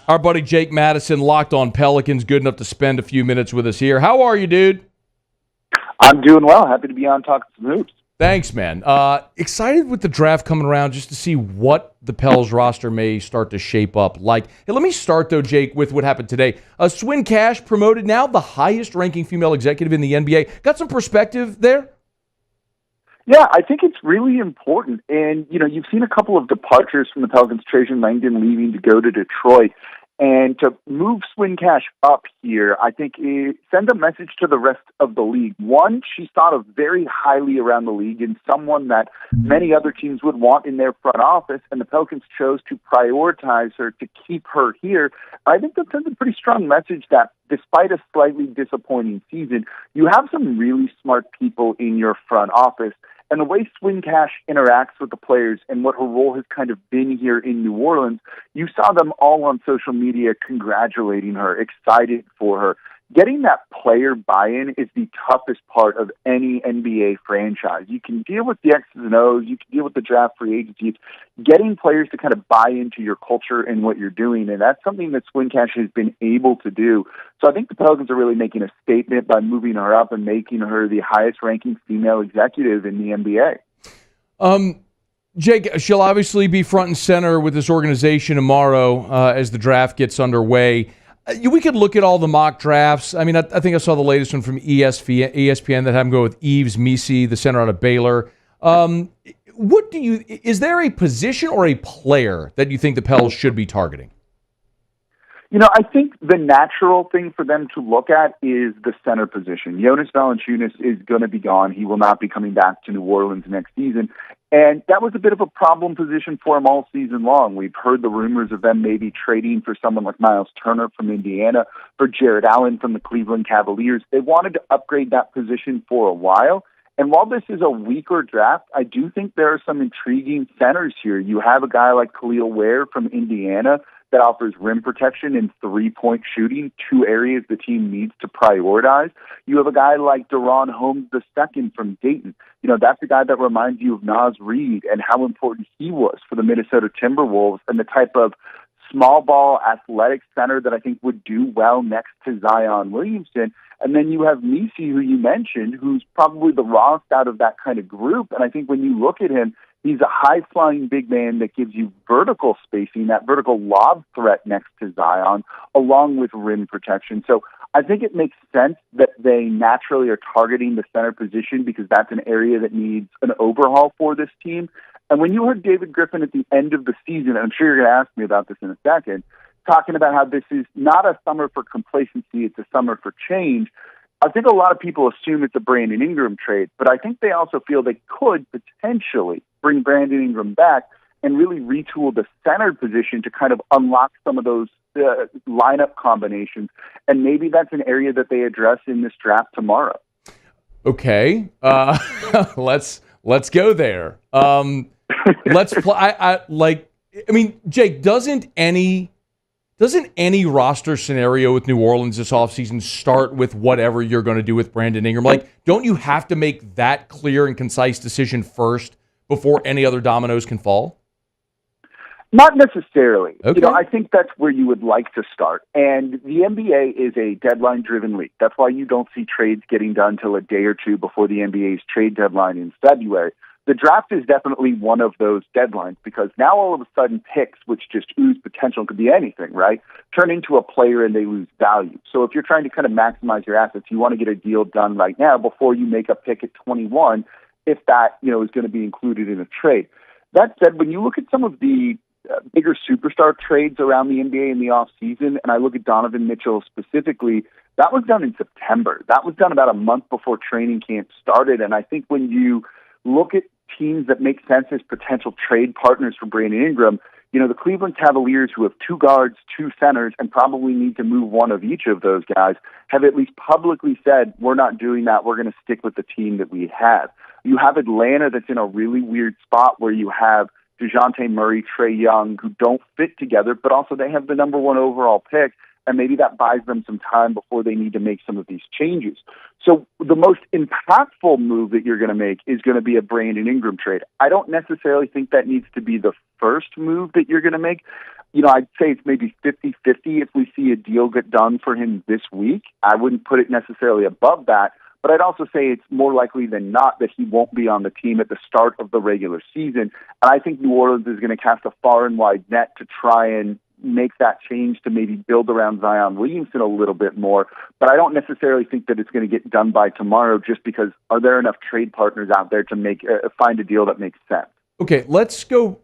Our buddy Jake Madison, Locked On Pelicans, good enough to spend a few minutes with us here. How are you, dude? I'm doing well. Happy to be on talking some hoops. Thanks, man. Excited with the draft coming around just to see what the Pels roster may start to shape up like. Hey, let me start, though, Jake, with what happened today. Swin Cash promoted now the highest-ranking female executive in the NBA. Got some perspective there? Yeah, I think it's really important. And, you've seen a couple of departures from the Pelicans, Trajan Langdon leaving to go to Detroit. And to move Swin Cash up here, I think it sends a message to the rest of the league. One, she's thought of very highly around the league and someone that many other teams would want in their front office, and the Pelicans chose to prioritize her to keep her here. I think that sends a pretty strong message that despite a slightly disappointing season, you have some really smart people in your front office. And the way Swin Cash interacts with the players and what her role has kind of been here in New Orleans, you saw them all on social media congratulating her, excited for her. Getting that player buy-in is the toughest part of any NBA franchise. You can deal with the X's and O's, you can deal with the draft free agencies, getting players to kind of buy into your culture and what you're doing, and that's something that Swin Cash has been able to do. So I think the Pelicans are really making a statement by moving her up and making her the highest-ranking female executive in the NBA. Jake, she'll obviously be front and center with this organization tomorrow as the draft gets underway. We could look at all the mock drafts. I mean, I think I saw the latest one from ESPN that had him go with Yves Missi, the center out of Baylor. Is there a position or a player that you think the Pels should be targeting? I think the natural thing for them to look at is the center position. Jonas Valanciunas is going to be gone. He will not be coming back to New Orleans next season. And that was a bit of a problem position for him all season long. We've heard the rumors of them maybe trading for someone like Miles Turner from Indiana, for Jared Allen from the Cleveland Cavaliers. They wanted to upgrade that position for a while. And while this is a weaker draft, I do think there are some intriguing centers here. You have a guy like Khalil Ware from Indiana that offers rim protection and three-point shooting, two areas the team needs to prioritize. You have a guy like Deron Holmes II from Dayton. That's a guy that reminds you of Naz Reid and how important he was for the Minnesota Timberwolves and the type of small ball athletic center that I think would do well next to Zion Williamson. And then you have Missi, who you mentioned, who's probably the rawest out of that kind of group. And I think when you look at him, he's a high-flying big man that gives you vertical spacing, that vertical lob threat next to Zion, along with rim protection. So I think it makes sense that they naturally are targeting the center position because that's an area that needs an overhaul for this team. And when you heard David Griffin at the end of the season, and I'm sure you're going to ask me about this in a second, talking about how this is not a summer for complacency, it's a summer for change, I think a lot of people assume it's a Brandon Ingram trade, but I think they also feel they could potentially bring Brandon Ingram back and really retool the center position to kind of unlock some of those lineup combinations. And maybe that's an area that they address in this draft tomorrow. Okay. Let's go there. Let's play. Jake, doesn't any roster scenario with New Orleans this offseason start with whatever you're going to do with Brandon Ingram? Don't you have to make that clear and concise decision first before any other dominoes can fall? Not necessarily. Okay. I think that's where you would like to start. And the NBA is a deadline-driven league. That's why you don't see trades getting done till a day or two before the NBA's trade deadline in February. The draft is definitely one of those deadlines because now all of a sudden picks, which just ooze potential, could be anything, right, turn into a player and they lose value. So if you're trying to kind of maximize your assets, you want to get a deal done right now before you make a pick at 21 if that, is going to be included in a trade. That said, when you look at some of the bigger superstar trades around the NBA in the offseason, and I look at Donovan Mitchell specifically, that was done in September. That was done about a month before training camp started. And I think when you look at teams that make sense as potential trade partners for Brandon Ingram, the Cleveland Cavaliers, who have two guards, two centers, and probably need to move one of each of those guys, have at least publicly said, we're not doing that. We're going to stick with the team that we have. You have Atlanta that's in a really weird spot where you have DeJounte Murray, Trae Young, who don't fit together, but also they have the number one overall pick. and maybe that buys them some time before they need to make some of these changes. So the most impactful move that you're going to make is going to be a Brandon Ingram trade. I don't necessarily think that needs to be the first move that you're going to make. I'd say it's maybe 50-50 if we see a deal get done for him this week. I wouldn't put it necessarily above that, but I'd also say it's more likely than not that he won't be on the team at the start of the regular season. And I think New Orleans is going to cast a far and wide net to try and make that change to maybe build around Zion Williamson a little bit more. But I don't necessarily think that it's going to get done by tomorrow, just because are there enough trade partners out there to find a deal that makes sense? Okay, let's go.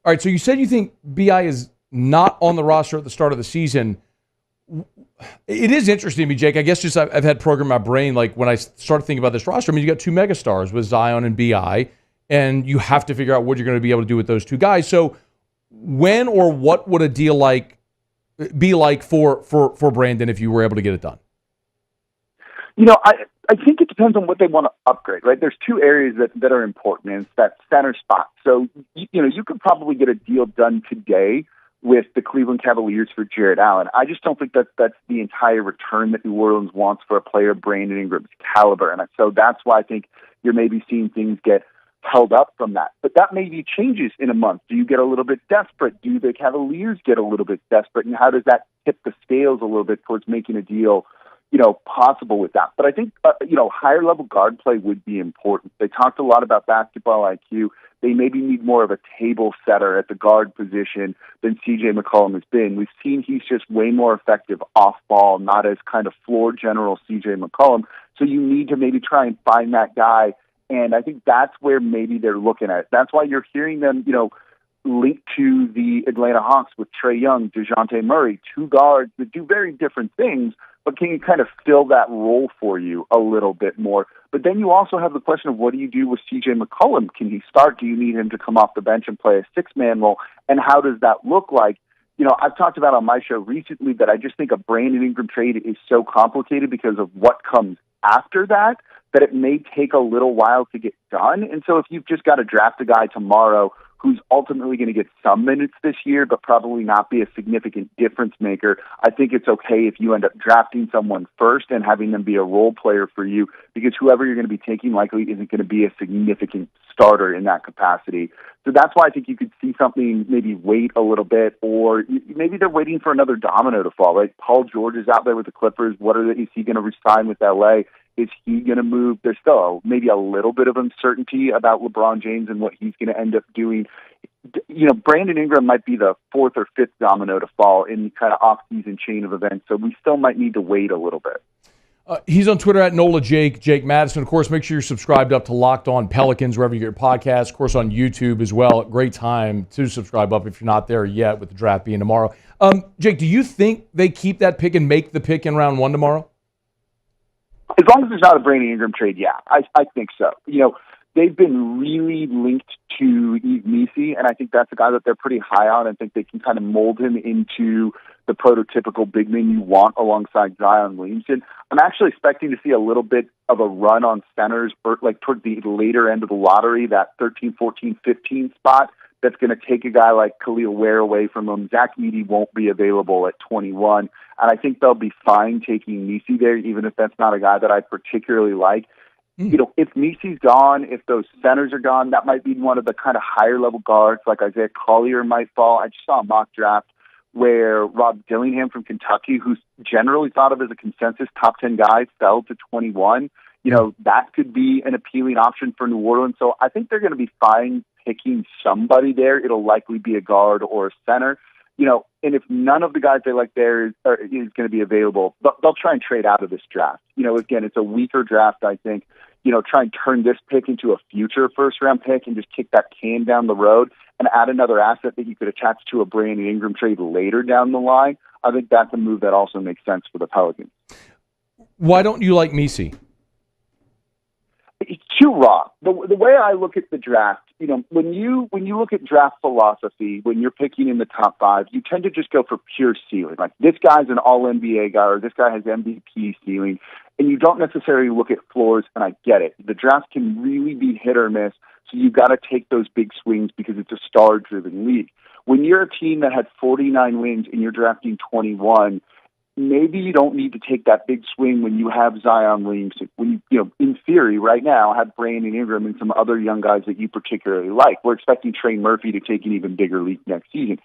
All right, so you said you think BI is not on the roster at the start of the season. It is interesting to me, Jake. I guess just I've had programmed my brain, like when I started thinking about this roster, I mean, you got two megastars with Zion and BI, and you have to figure out what you're going to be able to do with those two guys. So when or what would a deal be like for Brandon if you were able to get it done? I think it depends on what they want to upgrade, right? There's two areas that are important, and it's that center spot. So, you could probably get a deal done today with the Cleveland Cavaliers for Jared Allen. I just don't think that's the entire return that New Orleans wants for a player Brandon Ingram's caliber. And so that's why I think you're maybe seeing things get held up from that. But that maybe changes in a month. Do you get a little bit desperate? Do the Cavaliers get a little bit desperate? And how does that tip the scales a little bit towards making a deal possible with that? But I think, higher level guard play would be important. They talked a lot about basketball IQ. They maybe need more of a table setter at the guard position than CJ McCollum has been. We've seen he's just way more effective off ball, not as kind of floor general CJ McCollum. So you need to maybe try and find that guy. And I think that's where maybe they're looking at it. That's why you're hearing them, linked to the Atlanta Hawks with Trae Young, DeJounte Murray, two guards that do very different things, but can you kind of fill that role for you a little bit more? But then you also have the question of what do you do with CJ McCollum? Can he start? Do you need him to come off the bench and play a six-man role? And how does that look like? I've talked about on my show recently that I just think a Brandon Ingram trade is so complicated because of what comes after that it may take a little while to get done. And so if you've just got to draft a guy tomorrow who's ultimately going to get some minutes this year, but probably not be a significant difference maker, I think it's okay if you end up drafting someone first and having them be a role player for you, because whoever you're going to be taking likely isn't going to be a significant starter in that capacity. So that's why I think you could see something maybe wait a little bit, or maybe they're waiting for another domino to fall, right? Paul George is out there with the Clippers. Is he going to resign with LA? Is he going to move? There's still maybe a little bit of uncertainty about LeBron James and what he's going to end up doing. Brandon Ingram might be the fourth or fifth domino to fall in the kind of off-season chain of events, so we still might need to wait a little bit. He's on Twitter at NOLA Jake Madison. Of course, make sure you're subscribed up to Locked On Pelicans, wherever you get your podcasts. Of course, on YouTube as well. Great time to subscribe up if you're not there yet, with the draft being tomorrow. Jake, do you think they keep that pick and make the pick in round one tomorrow? As long as there's not a Brandon Ingram trade, yeah, I think so. They've been really linked to Yves Missi, and I think that's a guy that they're pretty high on. I think they can kind of mold him into the prototypical big man you want alongside Zion Williamson. I'm actually expecting to see a little bit of a run on centers, like toward the later end of the lottery, that 13, 14, 15 spot. That's going to take a guy like Khalil Ware away from him. Zach Edey won't be available at 21. And I think they'll be fine taking Missi there, even if that's not a guy that I particularly like. If Missi's gone, if those centers are gone, that might be one of the kind of higher level guards, like Isaiah Collier might fall. I just saw a mock draft where Rob Dillingham from Kentucky, who's generally thought of as a consensus top 10 guy, fell to 21. That could be an appealing option for New Orleans. So I think they're going to be fine picking somebody there. It'll likely be a guard or a center. And if none of the guys they like there is going to be available, they'll try and trade out of this draft. Again, it's a weaker draft, I think. Try and turn this pick into a future first-round pick and just kick that can down the road and add another asset that you could attach to a Brandon Ingram trade later down the line. I think that's a move that also makes sense for the Pelicans. Why don't you like Missi? It's too raw. The way I look at the draft, when you look at draft philosophy, when you're picking in the top five, you tend to just go for pure ceiling. Like, this guy's an all-NBA guy, or this guy has MVP ceiling, and you don't necessarily look at floors, and I get it. The draft can really be hit or miss, so you've got to take those big swings because it's a star-driven league. when you're a team that had 49 wins and you're drafting 21, maybe you don't need to take that big swing when you have Zion Williamson, when you in theory, right now, have Brandon Ingram and some other young guys that you particularly like. We're expecting Trey Murphy to take an even bigger leap next season.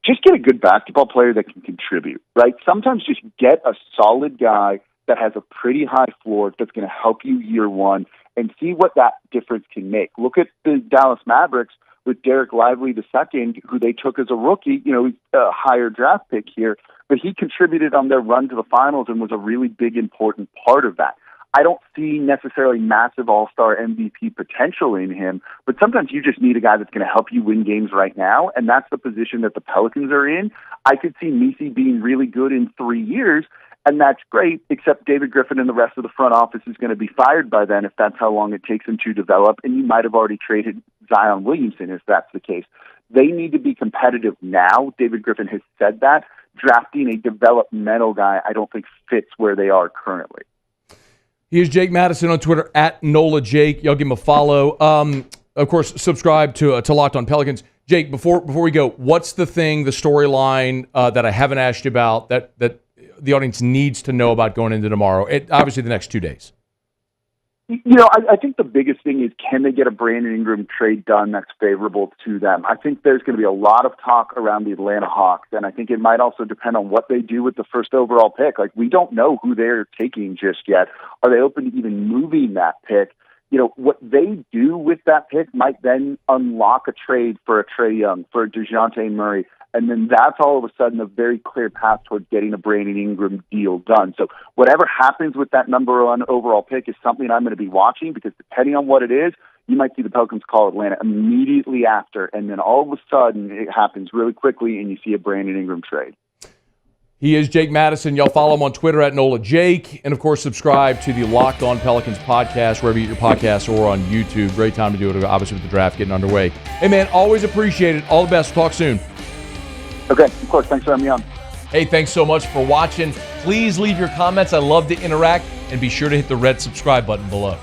Just get a good basketball player that can contribute, right? Sometimes just get a solid guy that has a pretty high floor that's going to help you year one and see what that difference can make. Look at the Dallas Mavericks with Derek Lively II, who they took as a rookie, he's a higher draft pick here, but he contributed on their run to the finals and was a really big, important part of that. I don't see necessarily massive all-star MVP potential in him, but sometimes you just need a guy that's going to help you win games right now, and that's the position that the Pelicans are in. I could see Messi being really good in 3 years, and that's great, except David Griffin and the rest of the front office is going to be fired by then if that's how long it takes him to develop, and you might have already traded Zion Williamson if that's the case. They need to be competitive now. David Griffin has said that. Drafting a developmental guy I don't think fits where they are currently. Here's Jake Madison on Twitter, @NolaJake. Y'all give him a follow. Of course, subscribe to Locked On Pelicans. Jake, before we go, what's the storyline that I haven't asked you about that the audience needs to know about going into tomorrow? Obviously, the next 2 days. I think the biggest thing is, can they get a Brandon Ingram trade done that's favorable to them? I think there's going to be a lot of talk around the Atlanta Hawks, and I think it might also depend on what they do with the first overall pick. Like, we don't know who they're taking just yet. Are they open to even moving that pick? What they do with that pick might then unlock a trade for a Trae Young, for a DeJounte Murray, and then that's all of a sudden a very clear path towards getting a Brandon Ingram deal done. So whatever happens with that number one overall pick is something I'm going to be watching, because depending on what it is, you might see the Pelicans call Atlanta immediately after, and then all of a sudden it happens really quickly and you see a Brandon Ingram trade. He is Jake Madison. Y'all follow him on Twitter @NolaJake. And, of course, subscribe to the Locked On Pelicans podcast, wherever you get your podcasts, or on YouTube. Great time to do it, obviously, with the draft getting underway. Hey, man, always appreciate it. All the best. Talk soon. Okay, of course. Thanks for having me on. Hey, thanks so much for watching. Please leave your comments. I love to interact. And be sure to hit the red subscribe button below.